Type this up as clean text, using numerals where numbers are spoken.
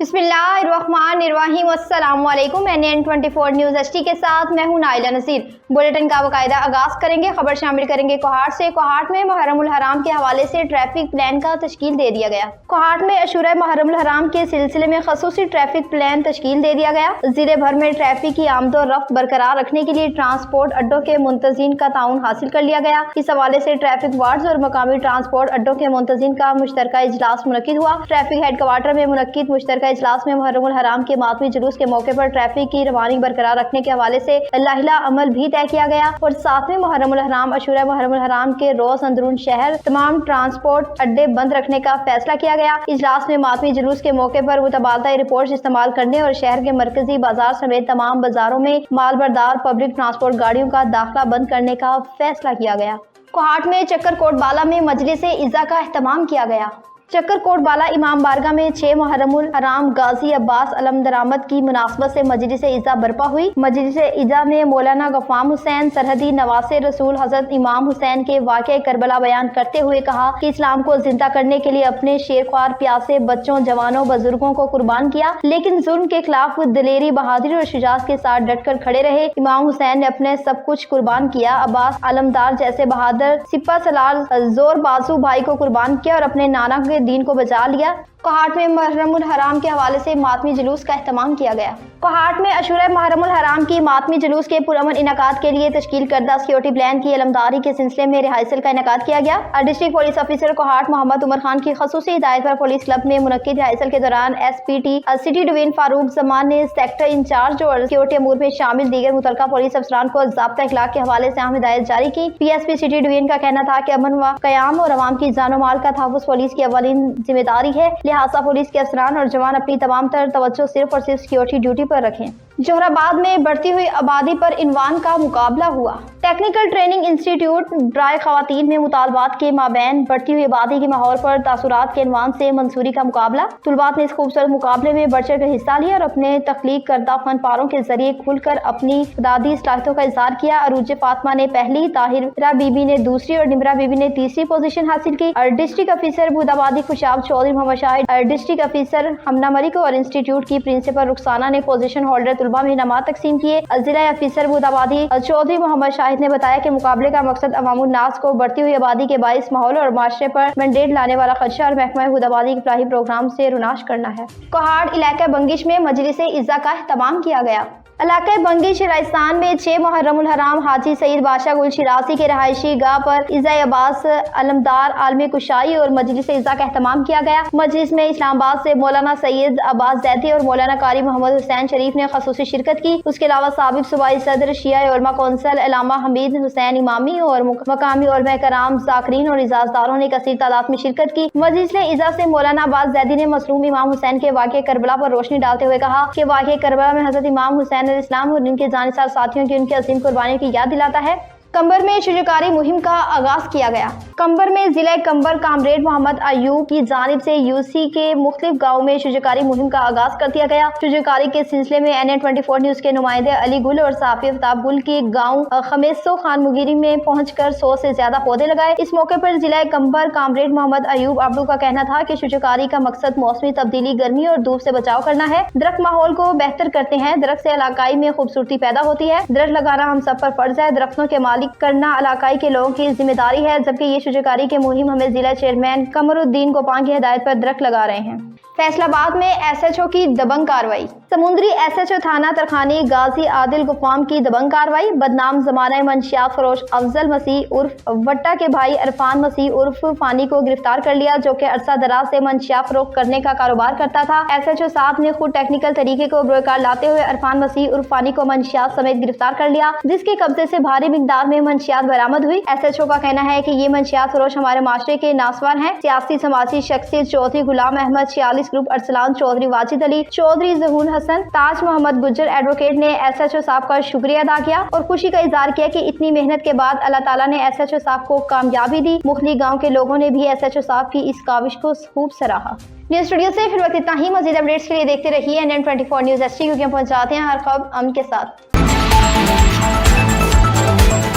बिस्मिल्लाहिर्रहमानिर्रहीम। अस्सलामु अलैकुम। NN24 न्यूज़ HD के साथ मैं हूं नाइला नसीर। बुलेटिन का बाकायदा आगाज करेंगे। खबर शामिल करेंगे कोहाट से। कोहाट में मुहर्रमुल हराम के हवाले से ट्रैफिक प्लान का तश्कील दे दिया गया। कोहाट में अशूरा मुहर्रमुल हराम के सिलसिले में खसूसी ट्रैफिक प्लान तश्कील दे दिया गया। जिले भर में ट्रैफिक की आमदो रफ्त बरकरार रखने के लिए ट्रांसपोर्ट अड्डों के मुंतजिन का ताउन हासिल कर लिया गया। इस हवाले से ट्रैफिक वार्ड्स और मकामी ट्रांसपोर्ट अड्डों के मुंतजिन का मुश्तरका इजलास मुनक्किद हुआ। ट्रैफिक हेडक्वार्टर में मुनक्किद मुश्तरका इजलास में मुहर्रमुल हराम के मातमी जुलूस के मौके पर ट्रैफिक की रवानी बरकरार रखने के हवाले से लाहिला अमल भी तय किया गया और साथ में मुहर्रमुल हराम अशूरा मुहर्रमुल हराम के रोज अंदरून शहर तमाम ट्रांसपोर्ट अड्डे बंद रखने का फैसला किया गया। इजलास में मातमी जुलूस के मौके पर मुतबादला रिपोर्ट इस्तेमाल करने और शहर के मरकजी बाजार समेत तमाम बाजारों में माल बरदार पब्लिक ट्रांसपोर्ट गाड़ियों का दाखिला बंद करने का फैसला किया गया। कोहाट में चक्कर कोट बाला में मजलिस इज़्ज़ा का एहतमाम किया गया। चक्कर कोट बाला इमाम बारगाह में 6 मुहर्रमुल हराम गाजी अब्बास अलम दरामद की मुनासबत से मजलिस इज़्ज़ा बरपा हुई। मजलिस इज़्ज़ा में मौलाना गफ़ाम हुसैन सरहदी नवासे रसूल हज़रत इमाम हुसैन के वाक़े करबला बयान करते हुए कहा कि इस्लाम को जिंदा करने के लिए अपने शेरख्वार प्यासे बच्चों जवानों बुजुर्गों को कुर्बान किया, लेकिन जुल्म के खिलाफ दिलेरी बहादुरी और शुजाअत के साथ डटकर खड़े रहे। इमाम हुसैन ने अपने सब कुछ कुर्बान किया। अब्बास आलमदार जैसे बहादुर सिपा सलार जोर बाजू भाई को कुर्बान किया और अपने नाना के दीन को बचा लिया। कोहाट में मुहर्रमुल हराम के हवाले से मातमी जुलूस का एहतमाम किया गया। कोहाट में अशूरा मुहर्रमुल हराम की मातमी जुलूस के पुरअमन इनकाद के लिए तश्कील करदा सिक्योरिटी प्लान की अलमदारी के सिलसिले में रिहर्सल का इनकाद किया गया। District police officer Kohat Mohammad Umar Khan की खसूसी हिदायत पर पुलिस क्लब में मुनक्किद रिहर्सल के दौरान SPT city division Farooq Zaman ने सेक्टर इंचार्ज और सिक्योरिटी अमूर में शामिल दीगर मुतल्लिका पुलिस अफसरान को ज़ाब्ता इखलाक के हवाले से अहम हिदायत जारी की। PSP सिटी डिवीजन का कहना था कि अमन व क़याम और अवाम की जानो माल का तहफ़्फ़ुज़ पुलिस की अवलीन जिम्मेदारी है, लिहाजा पुलिस के अफसरान और जवान अपनी तमाम तर तवज्जो सिर्फ और सिर्फ सिक्योरिटी ड्यूटी पर रखें। जोहराबाद में बढ़ती हुई आबादी पर इनवान का मुकाबला हुआ। टेक्निकल ट्रेनिंग इंस्टीट्यूट बराए खवातीन में मुतालबात के माबैन बढ़ती हुई आबादी के माहौल पर तासुरात के इनवान से मंसूरी का मुकाबला। तुलबात ने इस खूबसूरत मुकाबले में बढ़ चढ़ कर हिस्सा लिया और अपने तख्लीक करदा फन पारों के जरिए खुलकर अपनी दादी सलाहियतों का इजहार किया। अरूज फातिमा ने पहली, ताहिरा बीबी ने दूसरी और निमरा बीबी ने तीसरी पोजीशन हासिल की। और डिस्ट्रिक्ट ऑफिसर बुदाबादी खुशाब चौधरी मोहम्मद शाहिद, डिस्ट्रिक्ट ऑफिसर हमना मलिक और इंस्टीट्यूट की प्रिंसिपल रुखसाना ने पोजीशन होल्डर तुलबा में इनामात तकसीम किए। जिला ऑफिसर बुदाबादी चौधरी मोहम्मद शाहिद ने बताया कि मुकाबले का मकसद अवामुन नास को बढ़ती हुई आबादी के बाइस माहौल और माशरे पर मैंडेट लाने वाला खदशा और महकमा बुदाबादी के फलाही प्रोग्राम से रुनाश करना है। कोहाट इलाका बंगिश में मजलिस इज़्ज़ा का एहतमाम किया गया। इलाका बंगिश राजस्थान में 6 मुहर्रमुल हराम हाजी सईद बादशाह गुल शिरासी के रहायशी गाह पर इज़्ज़ा अब्बास अलमदार आलमी कुशाई और मजलिस इज़्ज़ा का एहतमाम किया गया। मजलिस में इस्लामाबाद से मौलाना सैयद अब्बास जैदी और मौलाना कारी मोहम्मद हुसैन शरीफ ने खसूसी शिरकत की। उसके अलावा साबिक सूबाई सदर शिया उलमा कौंसिल अल्लामा हमीद हुसैन इमामी और मकामी उलमा कराम ज़ाकिरीन और इजाज़दारों ने कसीर तादाद में शिरकत की। मजलिस इज़्ज़ा से मौलाना अब्बास जैदी ने मसलूम इमाम हुसैन के वाक़े करबला पर रोशनी डालते हुए कहा कि वाक़े करबला में हज़रत इमाम हुसैन इस्लाम और इनके जानिसार साथियों की उनकी असीम कुर्बानी की याद दिलाता है। कंबर में शुजकारी मुहिम का आगाज किया गया। कंबर में जिला कंबर कामरेड मोहम्मद अयूब की जानिब से UC के मुख्तलिफ गाँव में शुजकारी मुहिम का आगाज कर दिया गया। शुजकारी के सिलसिले में NN24 न्यूज के नुमाइंदे अली गुल और साफी आफ्ताब गुल की गाँव खमेसो खान मुगिरी में पहुंचकर 100 से ज्यादा पौधे लगाए। इस मौके पर जिला कंबर कामरेड मोहम्मद अयूब अब्दू का कहना था कि शुजकारी का मकसद मौसमी तब्दीली, गर्मी और धूप से बचाव करना है। दरख्त माहौल को बेहतर करते हैं। दरख्त से इलाकाई में खूबसूरती पैदा होती है। दरख्त लगाना हम सब पर फर्ज है। दरख्तों के मालिक करना इलाकाई के लोगों की जिम्मेदारी है, जबकि ये शुजकारी के मुहिम हमें जिला चेयरमैन कमरुद्दीन गोपान की हिदायत पर दरख्त लगा रहे हैं। फैसलाबाद में SHO की दबंग कार्रवाई। समुद्री SHO थाना तरखानी गाजी आदिल गुफाम की दबंग कार्रवाई। बदनाम जमाना मंशियात फरोश अफजल मसीह उर्फ वट्टा के भाई इरफान मसीह उर्फ फानी को गिरफ्तार कर लिया, जो कि अरसा दराज से मंशियात फरोख्त करने का कारोबार करता था। SHO साहब ने खुद टेक्निकल तरीके को बरकरार लाते हुए इरफान मसीह उर्फ फानी को मंशियात समेत गिरफ्तार कर लिया, जिसके कब्जे से भारी मिकदार में मंशियात बरामद हुई। SHO का कहना है कि ये मंशियात फरोश हमारे माशरे के नासवार हैं। सियासी समाजी शख्सियत चौधरी गुलाम अहमद 46 ग्रुप अरसलान चौधरी वाजिद अली चौधरी जहूर हसन ताज मोहम्मद गुज्जर एडवोकेट ने SHO साहब का शुक्रिया अदा किया और खुशी का इजहार किया कि इतनी मेहनत के बाद अल्लाह ताला ने SHO साहब को कामयाबी दी। मुख्तलिफ गाँव के लोगों ने भी SHO साहब की इस काविश को खूब सराहा। न्यूज स्टूडियो से फिर वक्त इतना ही। मजीद अपडेट्स के लिए देखते रहिए NN24 न्यूज HD, क्योंकि हम पहुंचाते हैं हर खबर अमन के साथ।